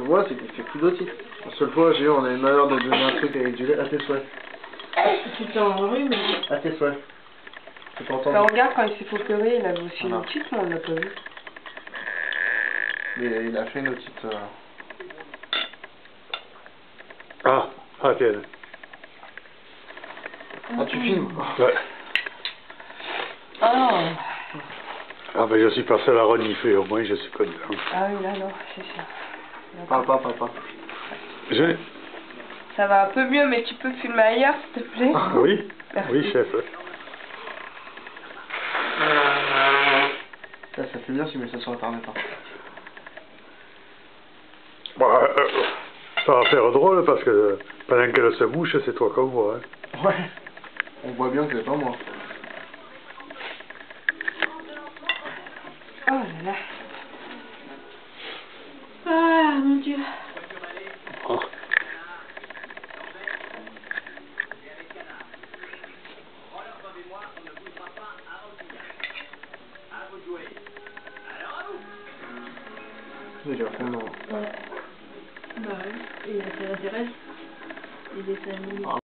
vois, c'est qu'il fait plus d'otite. La seule fois, j'ai eu, on a eu le malheur de donner un truc avec du lait à tes souhaits. Tu t'es en rue, mais... À tes souhaits. Tu peux entendre. Bah, regarde, quand il s'est procuré, il avait aussi une Voilà. otite, mais on l'a pas vu. Mais il a fait une otite. Ah, ok. Ah, tu filmes? Ouais. Ah non. Ah ben je suis passé à la renifler, au moins je suis content. Ah oui, là, non, c'est ça. Parle pas, parle pas. Je... Ça va un peu mieux, mais tu peux filmer ailleurs, s'il te plaît? Oui, Merci. oui chef. Ça fait bien si tu mets ça sur internet. Hein. Bah, ça va faire drôle parce que pendant qu'elle se mouche, c'est toi qu'on voit. Hein. Ouais. On voit bien que c'est pas moi. Oh là là. Ah, mon Dieu. Ah. C'est déjà fondant. Ouais. Bah ouais. Et ça l'intéresse. Les dessins animés. Ah,